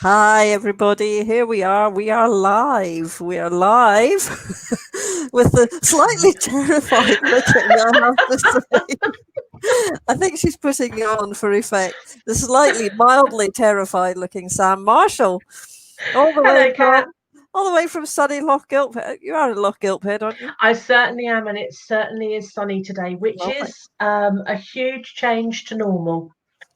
Hi, everybody. Here we are. We are live. We are live with the slightly terrified looking, I have to say. I think she's putting it on for effect. The slightly, mildly terrified looking Sam Marshall, all the way Hello, Kat. from all the way from sunny Loch Gilphead. You are in Loch Gilphead, aren't you? I certainly am, and it certainly is sunny today, which Lovely. is a huge change to normal.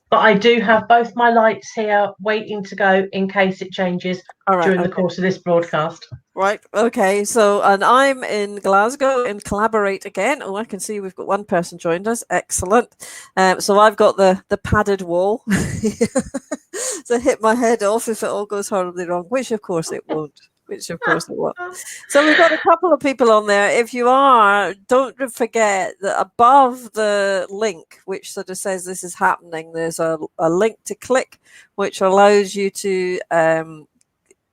But I do have both my lights here waiting to go in case it changes All right. during the Okay. course of this broadcast. Right. Okay. So, and I'm in Glasgow in Collaborate again. Oh, I can see we've got one person joined us. Excellent. So I've got the padded wall to hit my head off if it all goes horribly wrong, which of course it won't. Which of course it won't. So we've got a couple of people on there. If you are, don't forget that above the link, which sort of says this is happening, there's a link to click, which allows you to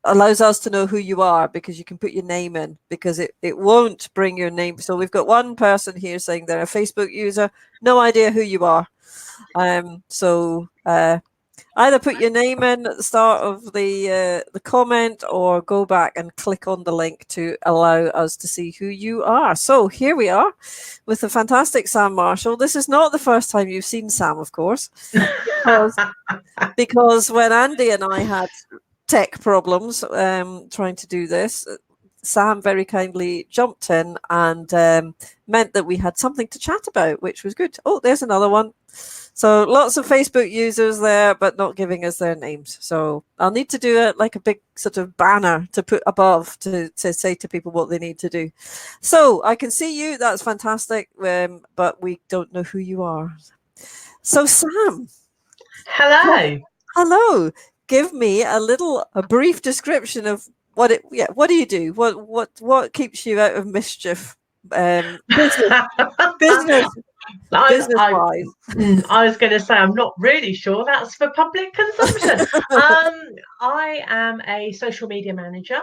allows us to know who you are, because you can put your name in, because it won't bring your name. So we've got one person here saying they're a Facebook user, no idea who you are. So either put your name in at the start of the comment, or go back and click on the link to allow us to see who you are. So here we are with the fantastic Sam Marshall. This is not the first time you've seen Sam, of course, because when Andy and I had tech problems trying to do this, Sam very kindly jumped in and meant that we had something to chat about, which was good. Oh, there's another one. So lots of Facebook users there, but not giving us their names. So I'll need to do it like a big sort of banner to put above to say to people what they need to do. So I can see you. That's fantastic. But we don't know who you are. So Sam. Hello. Hello. Give me a brief description of what do you do? What keeps you out of mischief? Business business I, business I, wise. I was going to say, I'm not really sure that's for public consumption. I am a social media manager.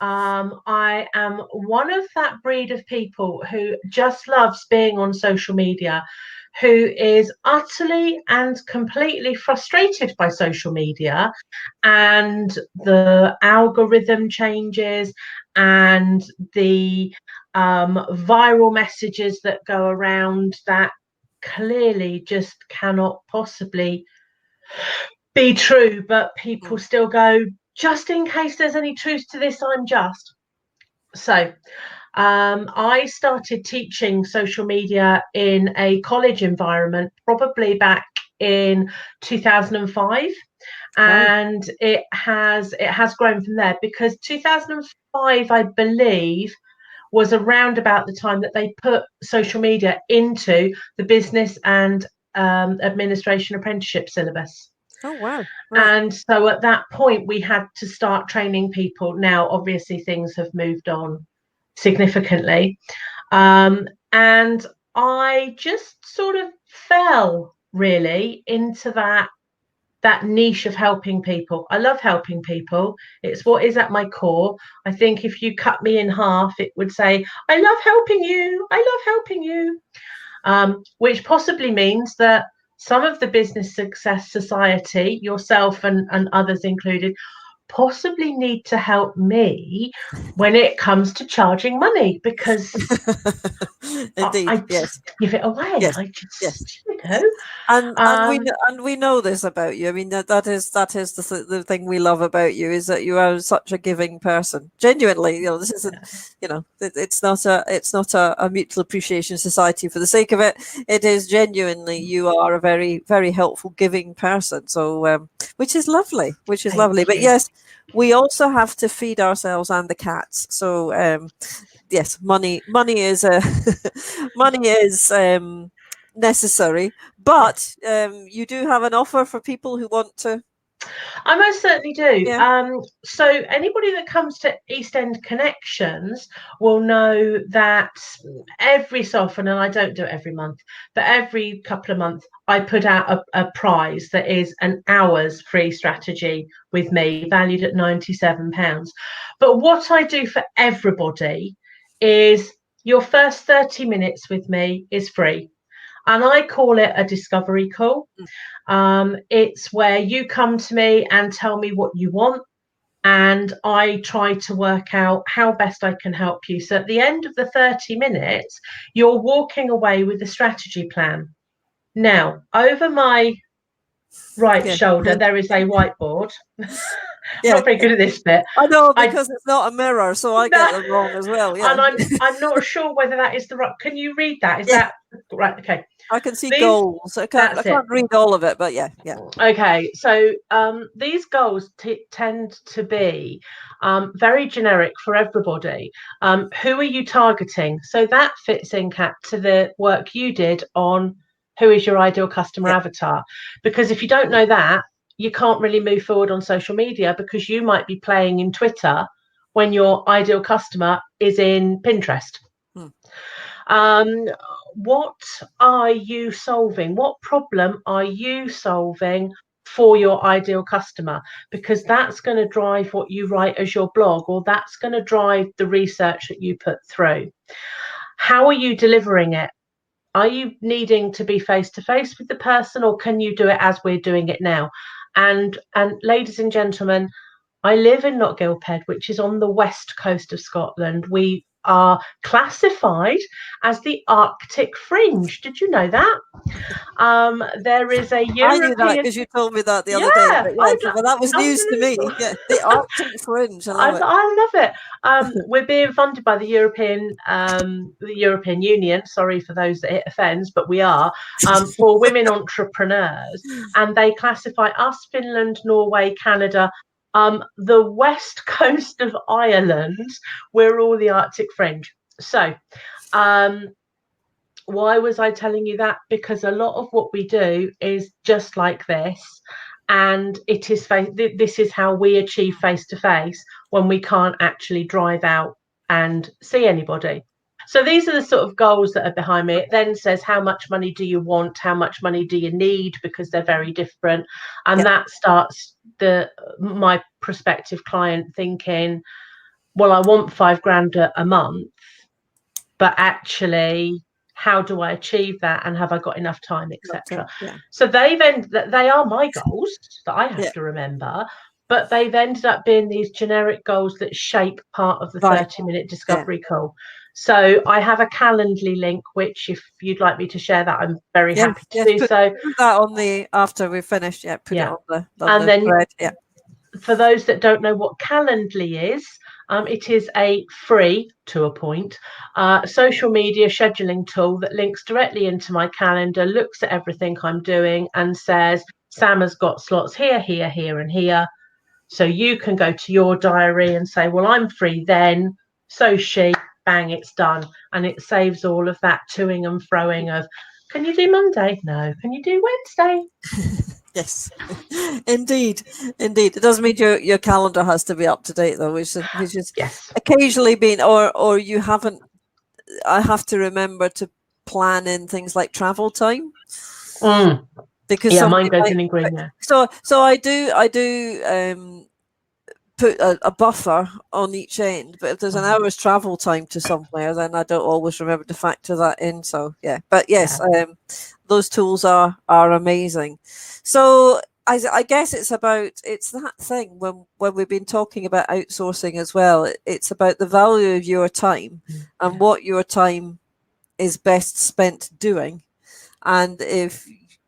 I am one of that breed of people who just loves being on social media, who is utterly and completely frustrated by social media and the algorithm changes and the viral messages that go around that clearly just cannot possibly be true, but people still go, just in case there's any truth to this, I'm just. So I started teaching social media in a college environment probably back in 2005, Wow. and it has grown from there, because 2005, I believe, was around about the time that they put social media into the business and administration apprenticeship syllabus. Oh wow. Right. And so at that point, we had to start training people. Now, obviously, things have moved on significantly. And I just sort of fell really into that niche of helping people. I love helping people. It's what is at my core. I think if you cut me in half, it would say, I love helping you. I love helping you. Which possibly means that some of the Business Success Society, yourself and others included, possibly need to help me when it comes to charging money, because I Indeed. Yes. just give it away. Yes. I Yes. just, you know. And Um, we know this about you. I mean, that is the thing we love about you, is that you are such a giving person. Genuinely, this isn't, it's not a mutual appreciation society for the sake of it. It is genuinely, you are a very, very helpful, giving person. So which is lovely, which is Thank lovely. But you. yes, we also have to feed ourselves and the cats. So yes, money is money is necessary, but you do have an offer for people who want to. I most certainly do. Yeah. So anybody that comes to East End Connections will know that every so often, and I don't do it every month, but every couple of months, I put out a prize that is an hour's free strategy with me, valued at £97. But what I do for everybody is your first 30 minutes with me is free. And I call it a discovery call. It's where you come to me and tell me what you want, and I try to work out how best I can help you. So at the end of the 30 minutes, you're walking away with a strategy plan. Now, over my right Yeah. shoulder, there is a whiteboard. I'm Yeah. not very good at this bit. I know, I because it's not a mirror, so I get no, them wrong as well. and Yeah. I'm not sure whether that is the right. Can you read that? Is Yeah. that right? Okay. I can see These goals. I That's it. can't read all of it, but yeah, yeah. Okay, so these goals tend to be very generic for everybody. Who are you targeting? So that fits in, Kat, to the work you did on who is your ideal customer Yeah. avatar. Because if you don't know that, you can't really move forward on social media, because you might be playing in Twitter when your ideal customer is in Pinterest. Hmm. Um, what are you solving? What problem are you solving for your ideal customer? Because that's going to drive what you write as your blog, or that's going to drive the research that you put through. How are you delivering it? Are you needing to be face to face with the person, or can you do it as we're doing it now? And ladies and gentlemen, I live in Knockgilphead, which is on the west coast of Scotland. We are classified as the Arctic fringe. Did you know that? There is a I knew that European. because you told me that the other day. Yeah, But yeah, but that was news to me. unbelievable. Yeah, the Arctic Fringe. I love it. I love it. We're being funded by the European Union. Sorry for those that it offends, but we are, for women entrepreneurs, and they classify us, Finland, Norway, Canada, the west coast of Ireland. We're all the Arctic fringe. So, um, why was I telling you that? Because a lot of what we do is just like this. And it is this is how we achieve face to face when we can't actually drive out and see anybody. So these are the sort of goals that are behind me. It then says, how much money do you want? How much money do you need? Because they're very different. And Yeah, that starts my prospective client thinking, well, I want 5 grand a month, but actually, how do I achieve that, and have I got enough time, etc. yeah, So they are my goals that I have yeah. to remember, but they've ended up being these generic goals that shape part of the Right. 30-minute Yeah, discovery call. So I have a Calendly link, which, if you'd like me to share that, I'm very yes, happy to yes. do so. Put that on the after we finish. Yeah, put it Yeah. on And the then, thread. Yeah, for those that don't know what Calendly is, it is a free, to a point, social media scheduling tool that links directly into my calendar, looks at everything I'm doing, and says, Sam has got slots here, here, here, and here. So you can go to your diary and say, well, I'm free then. So she, bang, it's done. And it saves all of that toing and froing of, can you do Monday? No. Can you do Wednesday? yes, indeed, indeed. It doesn't mean your calendar has to be up to date though, which is Yes. occasionally been, or you haven't. I have to remember to plan in things like travel time, Mm. because Yeah, mine somebody goes might. in green there. So I do put a buffer on each end, but if there's an hour's travel time to somewhere, then I don't always remember to factor that in. So yeah, but yes, Yeah. those tools are amazing. So I guess it's that thing when we've been talking about outsourcing as well. It's about the value of your time and Yeah. what your time is best spent doing. And if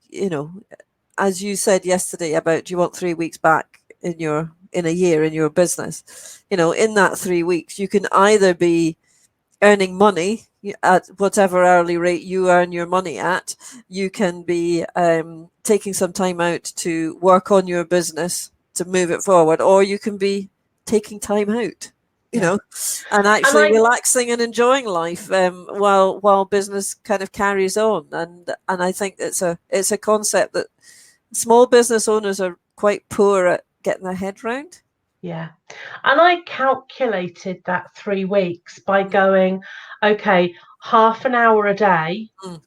you know, as you said yesterday about, do you want 3 weeks back in a year in your business, in that 3 weeks you can either be earning money at whatever hourly rate you earn your money at. You can be taking some time out to work on your business to move it forward, or you can be taking time out, Yeah. and And actually I relaxing and enjoying life, while business kind of carries on. And I think it's a concept that small business owners are quite poor at getting their head round. Yeah. And I calculated that 3 weeks by going, okay, half an hour a day Mm.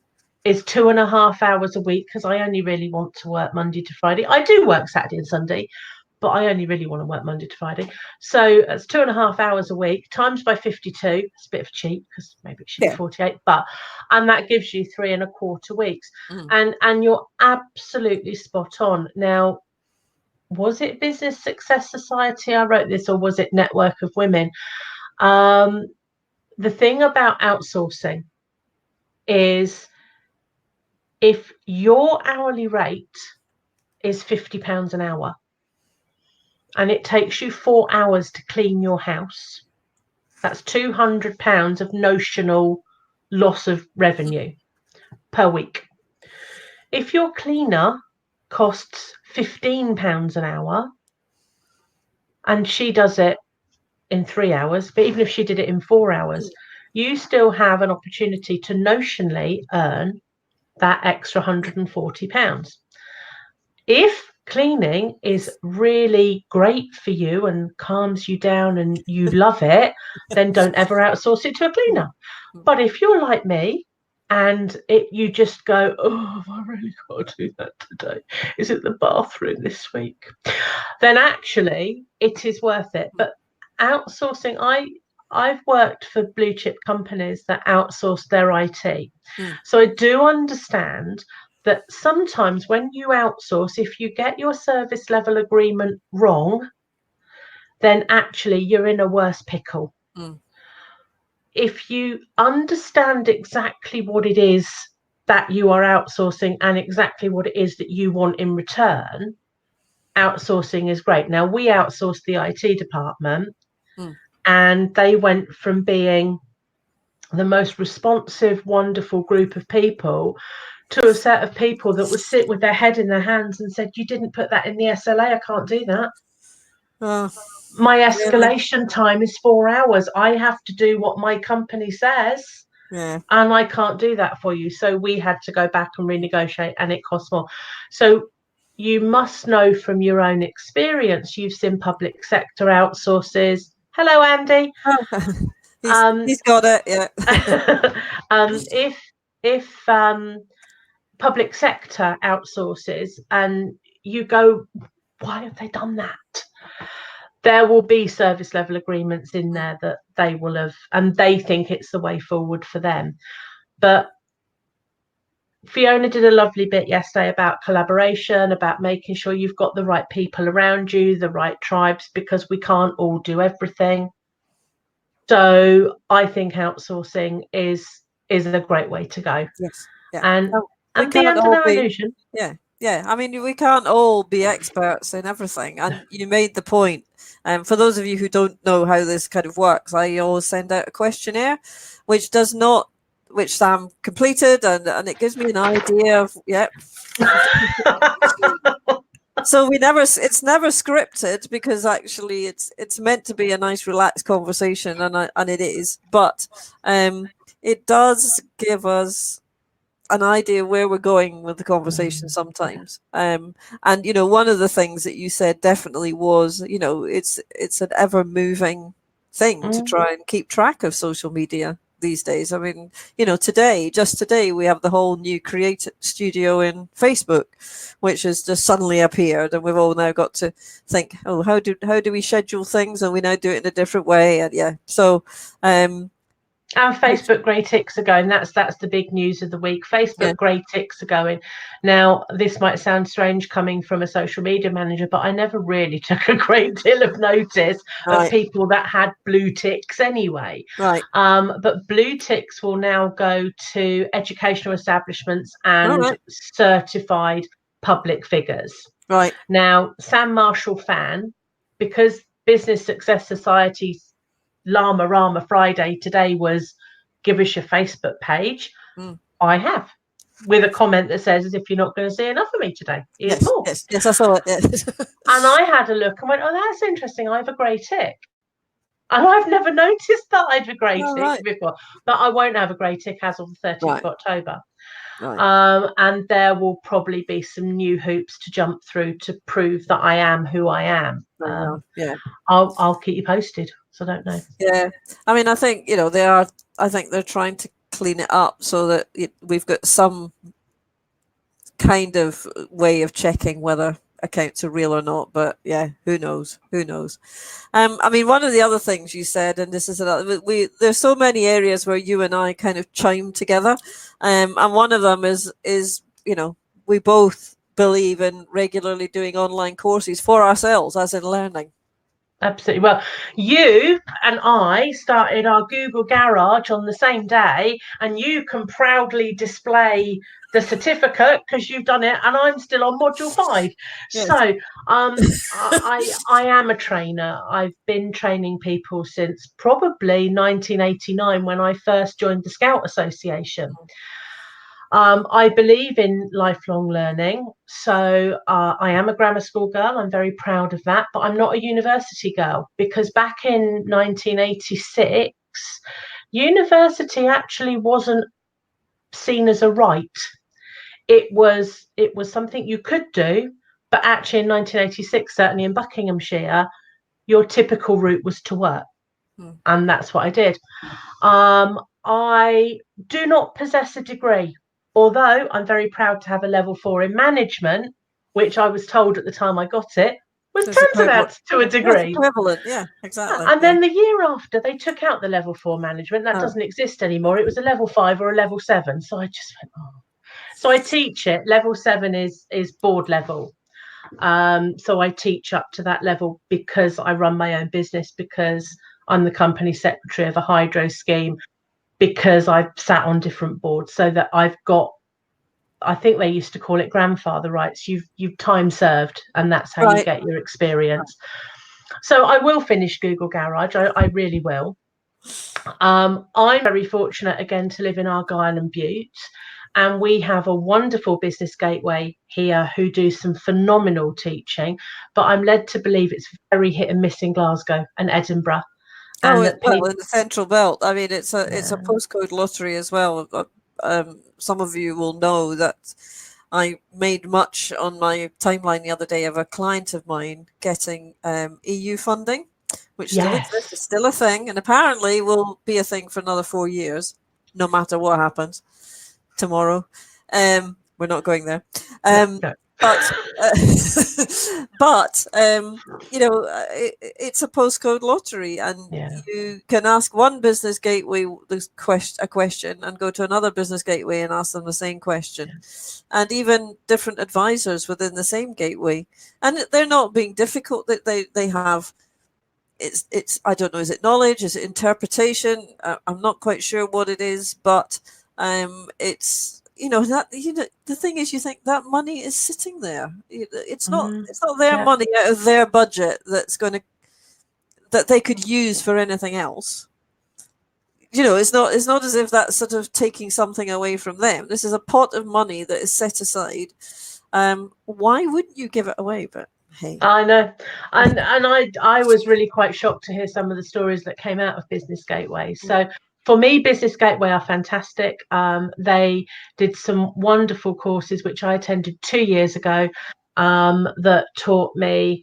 is 2.5 hours a week, because I only really want to work Monday to Friday. I do work Saturday and Sunday, but I only really want to work Monday to Friday. So it's 2.5 hours a week times by 52. It's a bit of cheap because maybe it should be 48, and that gives you 3.25 weeks. And you're absolutely spot on. Now, was it Business Success Society I wrote this, or was it Network of Women? The thing about outsourcing is if your hourly rate is £50 an hour and it takes you 4 hours to clean your house, that's £200 of notional loss of revenue per week. If your cleaner costs £15 an hour and she does it in 3 hours, but even if she did it in 4 hours, you still have an opportunity to notionally earn that extra £140. If cleaning is really great for you and calms you down and you love it, then don't ever outsource it to a cleaner. But if you're like me and you just go, oh, I really got to do that today. Is it the bathroom this week? Then actually it is worth it. But outsourcing, I've worked for blue chip companies that outsource their IT. So I do understand that sometimes when you outsource, if you get your service level agreement wrong, then actually you're in a worse pickle. If you understand exactly what it is that you are outsourcing and exactly what it is that you want in return, outsourcing is great. Now, we outsourced the IT department, and they went from being the most responsive, wonderful group of people to a set of people that would sit with their head in their hands and said, you didn't put that in the SLA, I can't do that. My escalation time is 4 hours. I have to do what my company says, and I can't do that for you. So we had to go back and renegotiate, and it costs more. So you must know from your own experience, you've seen public sector outsources. Hello, Andy. He's got it, yeah. If public sector outsources and you go, why have they done that? There will be service level agreements in there that they will have, and they think it's the way forward for them. But Fiona did a lovely bit yesterday about collaboration, about making sure you've got the right people around you, the right tribes, because we can't all do everything. So I think outsourcing is a great way to go. Yes. Yeah. And be under no illusion. Yeah. I mean, we can't all be experts in everything. And you made the point. For those of you who don't know how this kind of works, I always send out a questionnaire, which Sam completed, and it gives me an idea of, So it's never scripted, because actually it's meant to be a nice relaxed conversation, and it is, but it does give us an idea where we're going with the conversation sometimes. And one of the things that you said definitely was, it's an ever moving thing to try and keep track of social media these days. I mean, just today we have the whole new creative studio in Facebook, which has just suddenly appeared, and we've all now got to think, oh, how do we schedule things, and we now do it in a different way. And so our Facebook grey ticks are going. That's the big news of the week. Facebook grey ticks are going. Now, this might sound strange coming from a social media manager, but I never really took a great deal of notice of people that had blue ticks anyway. Right. But blue ticks will now go to educational establishments and certified public figures. Right. Now, Sam Marshall fan, because Business Success Society's Llama Rama Friday today was give us your Facebook page. I have, with a comment that says, as if you're not going to see enough of me today, here's more. Yes, I saw it. Yes. And I had a look and went, oh, that's interesting. I have a grey tick. And I've never noticed that I have a grey tick before. But I won't have a grey tick as of the 30th of October. And there will probably be some new hoops to jump through to prove that I am who I am. I'll keep you posted. So I don't know. Yeah, I mean, I think I think they're trying to clean it up so that we've got some kind of way of checking whether accounts are real or not, but yeah, who knows? Who knows? I mean, one of the other things you said, and this is another, there's so many areas where you and I kind of chime together, and one of them is we both believe in regularly doing online courses for ourselves, as in learning. Absolutely. Well, you and I started our Google Garage on the same day, and you can proudly display the certificate because you've done it, and I'm still on module 5. Yes. So, I am a trainer. I've been training people since probably 1989 when I first joined the Scout Association. I believe in lifelong learning. So I am a grammar school girl. I'm very proud of that. But I'm not a university girl because back in 1986, university actually wasn't seen as a right. It was something you could do, but actually in 1986, certainly in Buckinghamshire, your typical route was to work. And that's what I did. I do not possess a degree, although I'm very proud to have a level 4 in management, which I was told at the time I got it was There's tantamount to a degree. equivalent, yeah, exactly. And then the year after, they took out the level 4 management. That doesn't exist anymore. It was a level 5 or a level 7. So I just went, oh. So I teach it. Level 7 is board level. So I teach up to that level because I run my own business, because I'm the company secretary of a hydro scheme, because I've sat on different boards, so that I've got, I think they used to call it grandfather rights. You've time served, and that's how you get your experience. So I will finish Google Garage. I really will. I'm very fortunate again to live in Argyll and Bute. And we have a wonderful business gateway here who do some phenomenal teaching. But I'm led to believe it's very hit and miss in Glasgow and Edinburgh. And in the Central Belt. I mean, it's a postcode lottery as well. Some of you will know that I made much on my timeline the other day of a client of mine getting EU funding, which still exists, it's still a thing, and apparently will be a thing for another 4 years, no matter what happens tomorrow. We're not going there. No. But it's a postcode lottery, and you can ask one business gateway a question and go to another business gateway and ask them the same question, and even different advisors within the same gateway, and they're not being difficult. That they have. It's I don't know. Is it knowledge? Is it interpretation? I'm not quite sure what it is, but it's. The thing is, you think that money is sitting there. It's not their money out of their budget that they could use for anything else. It's not as if that's sort of taking something away from them. This is a pot of money that is set aside. Why wouldn't you give it away? But hey, I know, and I was really quite shocked to hear some of the stories that came out of Business Gateway. So for me, Business Gateway are fantastic. They did some wonderful courses which I attended 2 years ago that taught me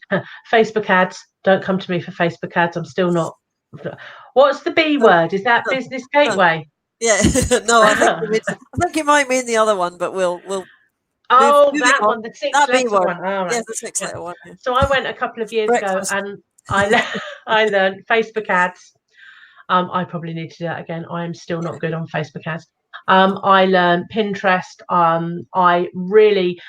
Facebook ads. Don't come to me for Facebook ads. I'm still not. What's the B word? Is that Business Gateway? Yeah, no, I think you might mean the other one, but we'll. Oh, that one, the 6-letter one. Oh, right. Yeah, the 6-letter one. Yeah. So I went a couple of years ago, and I learned Facebook ads. I probably need to do that again. I am still not good on Facebook ads. I learned Pinterest. I really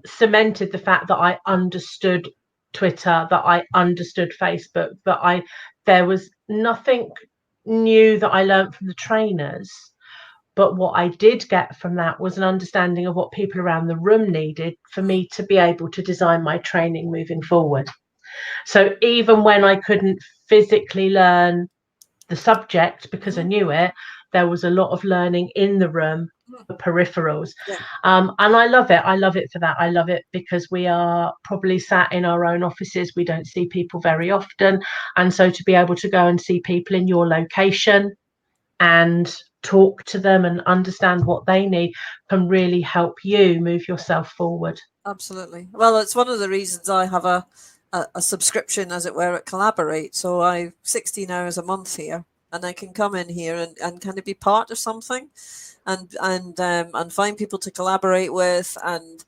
cemented the fact that I understood Twitter, that I understood Facebook, that there was nothing new that I learned from the trainers. But what I did get from that was an understanding of what people around the room needed for me to be able to design my training moving forward. So even when I couldn't physically learn the subject because I knew it, there was a lot of learning in the room, the peripherals. And I love it. I love it for that. I love it because we are probably sat in our own offices. We don't see people very often. And so to be able to go and see people in your location and talk to them and understand what they need can really help you move yourself forward. Absolutely. Well, it's one of the reasons I have a subscription, as it were, at Collaborate. So I 16 hours a month here, and I can come in here and kind of be part of something, and find people to collaborate with, and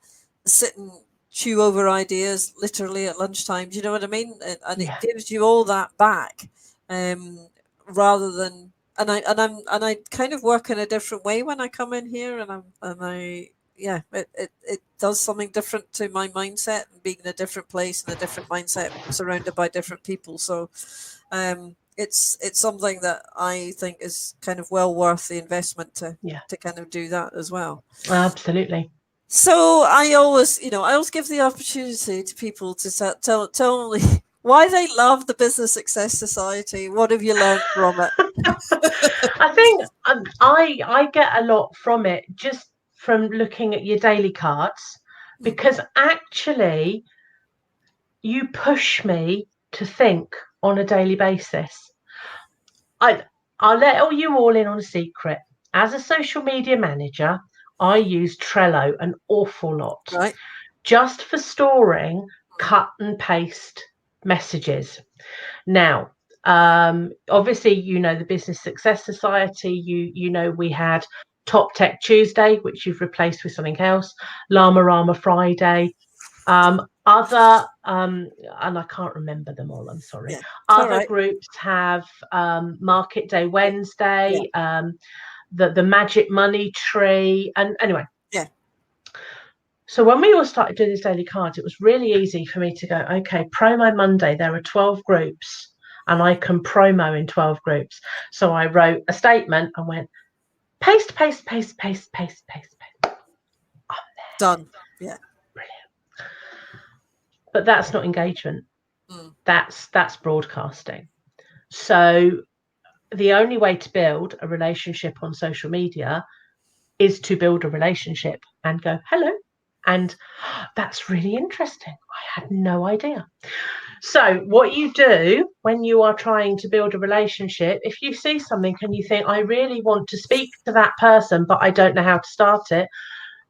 sit and chew over ideas literally at lunchtime. Do you know what I mean? And it Yeah. gives you all that back, um, rather than. And I kind of work in a different way when I come in here, and I yeah, it does something different to my mindset, and being in a different place and a different mindset, surrounded by different people. So, it's something that I think is kind of well worth the investment Yeah. to kind of do that as well. Absolutely. So I always give the opportunity to people to tell me why they love the Business Success Society. What have you learned from it? I think I get a lot from it just from looking at your daily cards, Hmm. because actually you push me to think on a daily basis. I I'll let you all in on a secret. As a social media manager, I use Trello an awful lot Right? just for storing Hmm. cut and paste messages. Now, obviously, the Business Success Society. You know we had Top Tech Tuesday, which you've replaced with something else. Llama Rama Friday. Other and I can't remember them all. I'm sorry. Yeah. It's all Other right. groups have Market Day Yeah. Yeah. Wednesday, the Magic Money Tree, and anyway. Yeah. So when we all started doing these daily cards, it was really easy for me to go, okay, promo Monday, there are 12 groups and I can promo in 12 groups. So I wrote a statement and went, paste, paste, paste, paste, paste, paste, paste. Done. Yeah. Brilliant. But that's not engagement. Mm. That's broadcasting. So the only way to build a relationship on social media is to build a relationship and go, hello. And that's really interesting. I had no idea. So, what you do when you are trying to build a relationship, if you see something and you think, I really want to speak to that person, but I don't know how to start it,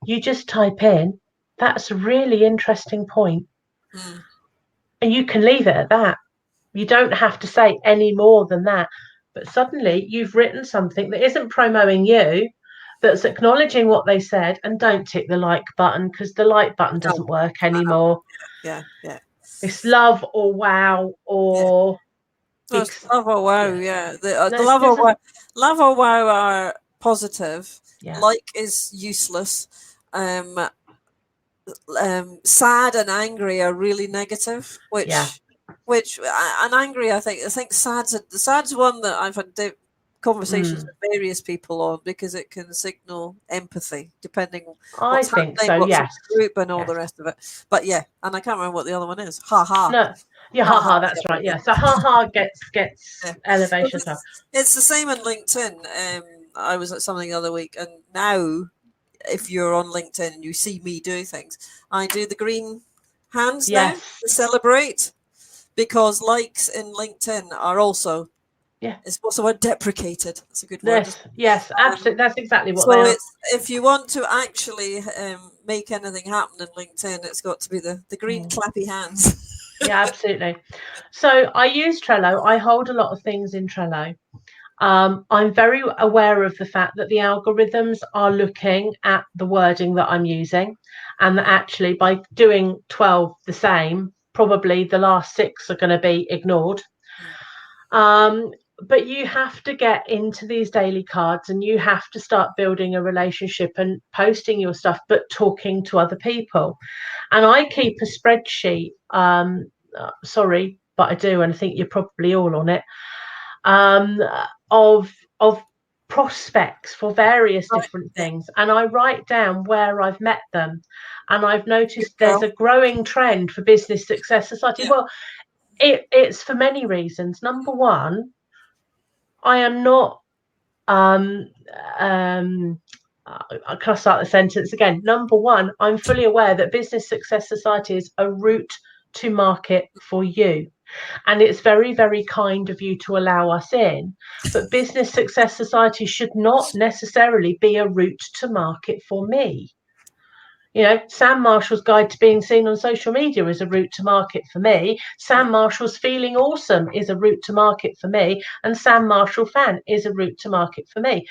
you just type in, that's a really interesting point, Mm. and you can leave it at that. You don't have to say any more than that. But suddenly you've written something that isn't promoting you, that's acknowledging what they said, and don't tick the like button because the like button Done. doesn't work anymore. Yeah. Yeah. It's love or wow Yeah. or No, it's love or wow. yeah. Yeah. No, The it doesn't. love or wow are positive. Yeah. Like is useless. Um, sad and angry are really negative, Yeah. and angry. I think sad's one that I've had conversations Mm. with various people on, because it can signal empathy depending I what's think happening, so. what's in Yes. the group, and all the Yes. rest of it. But yeah, and I can't remember what the other one is. Ha ha, No. Yeah. ha ha. Haha. That's right. Yeah, Yeah. So haha gets yeah. But elevation as well. it's the same on LinkedIn. I was at something the other week, and now if you're on LinkedIn and you see me do things, I do the green hands now Yes. to celebrate, because likes in LinkedIn are also, Yeah. it's what's the word, deprecated. That's a good word. Yes. Yes. Um, Absolutely. That's exactly what they so are. it's, if you want to actually make anything happen in LinkedIn, it's got to be the green Mm. clappy hands. Yeah. Absolutely. So I use Trello. I hold a lot of things in Trello. I'm very aware of the fact that the algorithms are looking at the wording that I'm using, and that actually by doing 12 the same, probably the last six are going to be ignored. Mm. Um, but you have to get into these daily cards and you have to start building a relationship and posting your stuff, but talking to other people. And I keep a spreadsheet. Sorry, but I do, and I think you're probably all on it, um, of prospects for various Right. different Yeah. things, and I write down where I've met them. And I've Good noticed there's girl. a growing trend for Business Success Society. Yeah. Well, it's for many reasons. Number one, I am not um um can I start the sentence again? Number one, I'm fully aware that Business Success Society is a route to market for you. And it's very, very kind of you to allow us in. But Business Success Society should not necessarily be a route to market for me. Sam Marshall's Guide to Being Seen on Social Media is a route to market for me. Sam Marshall's Feeling Awesome is a route to market for me. And Sam Marshall Fan is a route to market for me.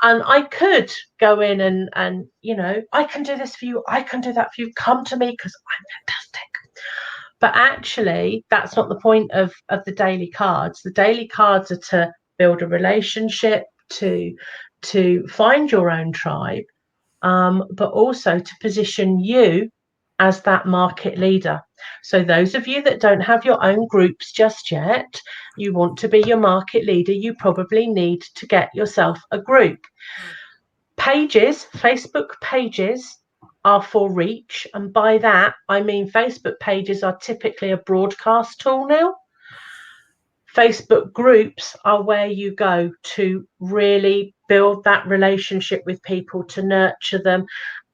And I could go in and I can do this for you, I can do that for you, come to me because I'm fantastic. But actually, that's not the point of the daily cards. The daily cards are to build a relationship, to find your own tribe, but also to position you as that market leader. So those of you that don't have your own groups just yet, you want to be your market leader, you probably need to get yourself a group. Pages, Facebook pages are for reach. And by that, I mean Facebook pages are typically a broadcast tool now. Facebook groups are where you go to really build that relationship with people, to nurture them,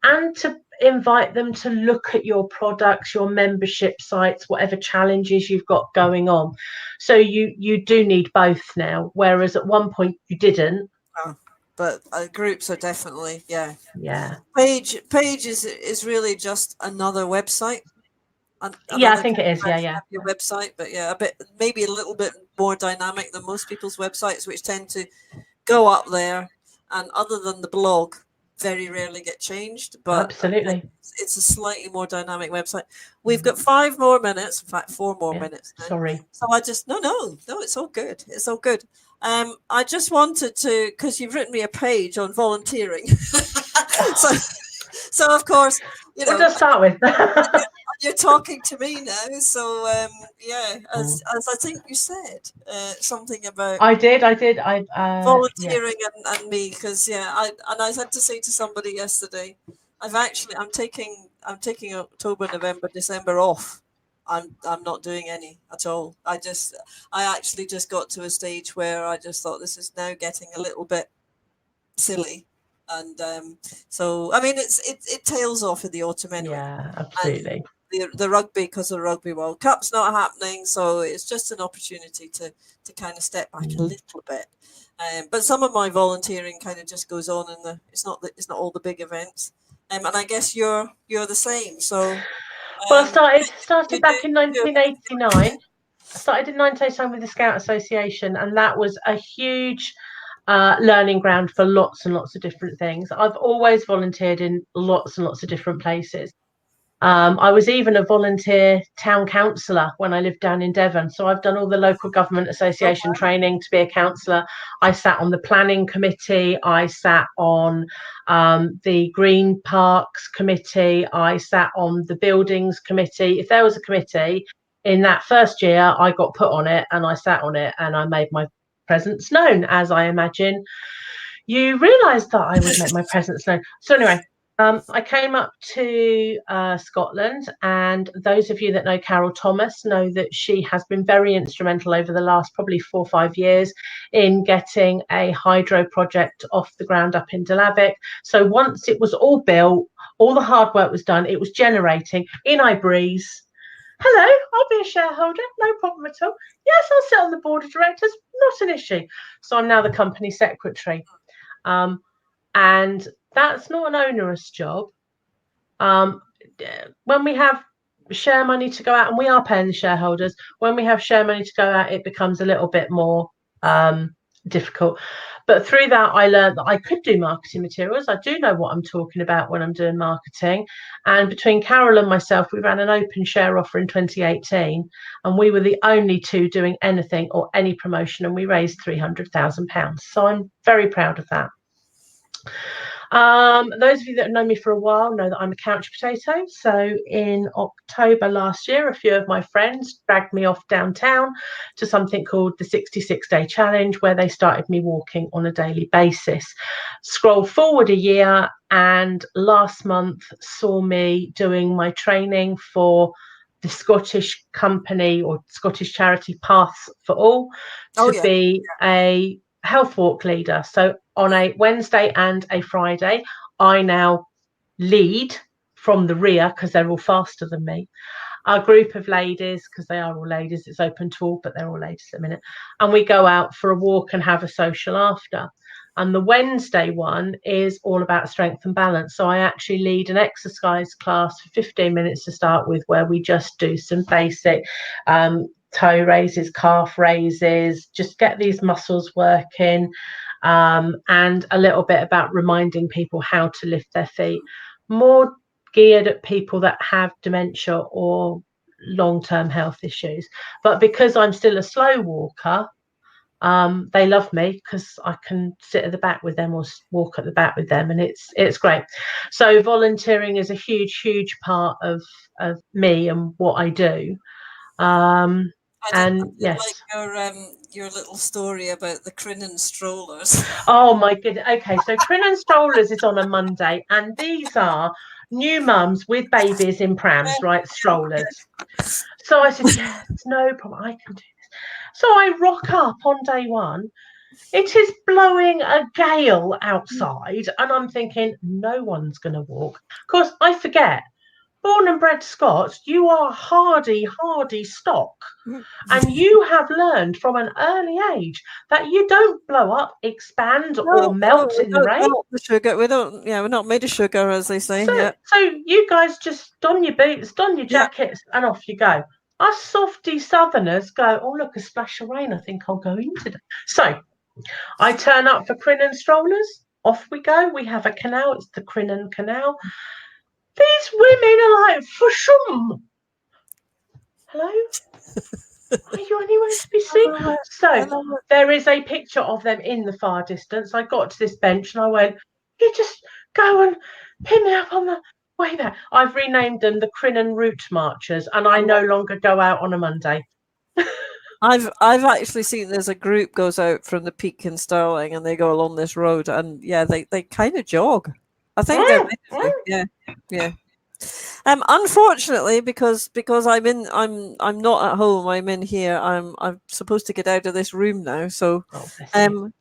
and to invite them to look at your products, your membership sites, whatever challenges you've got going on. So you do need both now, whereas at one point you didn't. Oh, but groups are definitely, yeah. Yeah. Page is really just another website. Yeah, I Another think it is. Yeah, version yeah. of your website, but yeah, a bit, maybe a little bit more dynamic than most people's websites, which tend to go up there, and other than the blog, very rarely get changed. But Absolutely. it's a slightly more dynamic website. We've got 5 more minutes, in fact, 4 more minutes now. Sorry. So I just no, it's all good. It's all good. I just wanted to, because you've written me a page on volunteering, so so of course, What does start with? you're talking to me now, so yeah, as I think you said, something about I did. Yeah. volunteering and me, because yeah, I had to say to somebody yesterday, I'm taking October, November, December off. I'm not doing any at all. I actually just got to a stage where I just thought this is now getting a little bit silly, and so I mean it tails off in the autumn anyway, Yeah, and absolutely. the rugby, because the Rugby World Cup's not happening, so it's just an opportunity to kind of step back a little bit. But some of my volunteering kind of just goes on in the it's not all the big events, and I guess you're the same. So Well, I um, started you do back in you do 1989. I started in 1989 with the Scout Association, and that was a huge learning ground for lots and lots of different things. I've always volunteered in lots and lots of different places. I was even a volunteer town councillor when I lived down in Devon. So I've done all the local government association training to be a councillor. I sat on the planning committee. I sat on the Green Parks committee. I sat on the buildings committee. If there was a committee in that first year, I got put on it and I sat on it and I made my presence known, as I imagine you realised that I would make my presence known. So anyway, I came up to Scotland, and those of you that know Carol Thomas know that she has been very instrumental over the last probably 4 or 5 years in getting a hydro project off the ground up in Delavik. So once it was all built, all the hard work was done, it was generating. In I breeze. Hello, I'll be a shareholder, no problem at all. Yes, I'll sit on the board of directors, not an issue. So I'm now the company secretary. And that's not an onerous job. When we have share money to go out, and we are paying the shareholders, when we have share money to go out, it becomes a little bit more difficult. But through that, I learned that I could do marketing materials. I do know what I'm talking about when I'm doing marketing. And between Carol and myself, we ran an open share offer in 2018, and we were the only two doing anything or any promotion, and we raised £300,000. So I'm very proud of that. Those of you that know me for a while know that I'm a couch potato. So in October last year, a few of my friends dragged me off downtown to something called the 66-day challenge, where they started me walking on a daily basis. Scroll forward a year, and last month saw me doing my training for the Scottish company or Scottish charity Paths for All to be a health walk leader. So on a Wednesday and a Friday, I now lead from the rear, because they're all faster than me, a group of ladies, because they are all ladies, it's open to all, but they're all ladies at the minute, and we go out for a walk and have a social after. And the Wednesday one is all about strength and balance. So I actually lead an exercise class for 15 minutes to start with, where we just do some basic toe raises, calf raises, just get these muscles working, and a little bit about reminding people how to lift their feet. More geared at people that have dementia or long-term health issues. But because I'm still a slow walker, they love me because I can sit at the back with them or walk at the back with them, and it's great. So volunteering is a huge part of me and what I do. I And did yes. like your little story about the Crinan strollers. Oh my goodness. Okay, so Crinan Strollers is on a Monday, and these are new mums with babies in prams, right? Strollers. So I said, yes, no problem, I can do this. So I rock up on day one. It is blowing a gale outside, and I'm thinking, no one's going to walk. Of course, I forget. Born and bred Scots, you are hardy stock. And you have learned from an early age that you don't blow up, expand, or No, melt we in the don't rain. melt the sugar. We don't. Yeah, we're not made of sugar, as they say. So, Yeah. so you guys just don your boots, don your Yeah. jackets, and off you go. Us softy southerners go, oh, look, a splash of rain. I think I'll go in today. So I turn up for Crinan Strollers. Off we go. We have a canal. It's the Crinan Canal. These women are like, fushum. Hello? Are you anywhere to be I seen? love it. I So love it. there is a picture of them in the far distance. I got to this bench and I went, you just go and pin me up on the way there. I've renamed them the Crinan Route Marchers, and I no longer go out on a Monday. I've actually seen there's a group goes out from the peak in Stirling and they go along this road and yeah they kind of jog. I think they're meant to. Yeah, yeah. Unfortunately, because I'm not at home. I'm in here. I'm supposed to get out of this room now. So,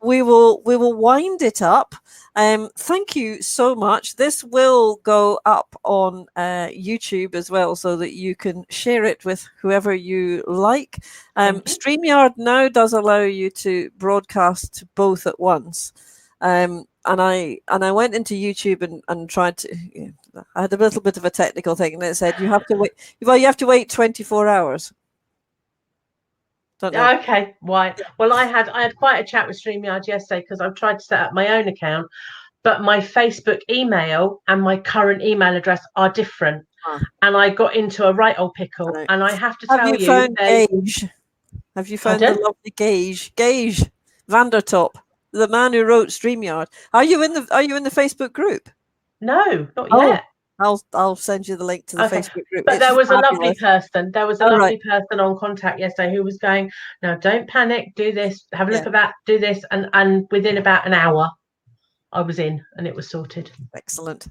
we will wind it up. Thank you so much. This will go up on YouTube as well, so that you can share it with whoever you like. StreamYard now does allow you to broadcast both at once. And I went into YouTube and tried to. I had a little bit of a technical thing, and it said you have to wait. Well, you have to wait 24 hours. Don't know. Okay, why? Well, I had quite a chat with StreamYard yesterday because I've tried to set up my own account, but my Facebook email and my current email address are different. And I got into a right old pickle. Right. And I have to Have tell you you, found Gage? Have you found the lovely Gage Vandertop, the man who wrote StreamYard? Are you in the Facebook group? No, not yet. I'll send you the link to the Facebook group. But it's there was fabulous. a lovely person. There was a lovely person on contact yesterday who was going, no, don't panic, do this, have a look at that, do this. And within about an hour, I was in and it was sorted. Excellent.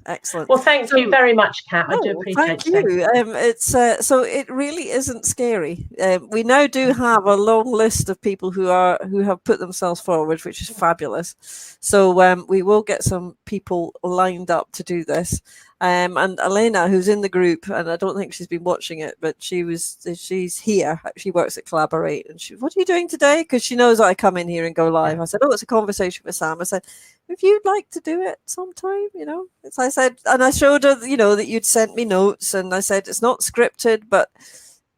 Well, thank you very much, Kat. I do appreciate thank you. It's so it really isn't scary. We now do have a long list of people who have put themselves forward, which is fabulous. So we will get some people lined up to do this. And Elena, who's in the group, and I don't think she's been watching it, but she's here. She works at Collaborate, and what are you doing today? Because she knows I come in here and go live. I said, oh, it's a conversation with Sam. I said, if you'd like to do it sometime, I said, and I showed her, that you'd sent me notes, and I said it's not scripted, but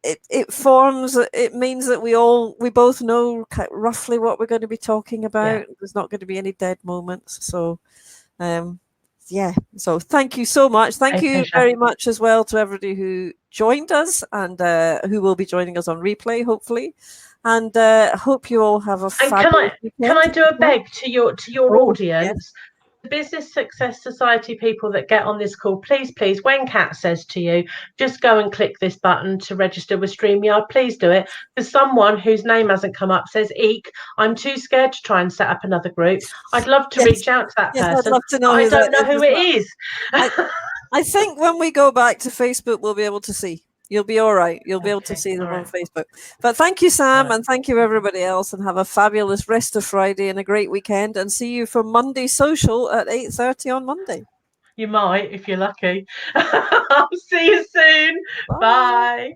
it means that we both know roughly what we're going to be talking about. There's not going to be any dead moments. So so thank you so much. Thank you very much as well to everybody who joined us and who will be joining us on replay, hopefully. And hope you all have a fabulous weekend. Can I do a beg to your audience? Yes. The Business Success Society people that get on this call, please, when Kat says to you, just go and click this button to register with StreamYard, please do it. Because someone whose name hasn't come up says, eek, I'm too scared to try and set up another group. I'd love to reach out to that person. I'd love to know I don't know who it is. I think when we go back to Facebook, we'll be able to see. You'll be all right. You'll be able to see them on Facebook. But thank you, Sam, and thank you, everybody else, and have a fabulous rest of Friday and a great weekend. And see you for Monday Social at 8:30 on Monday. You might, if you're lucky. I'll see you soon. Bye.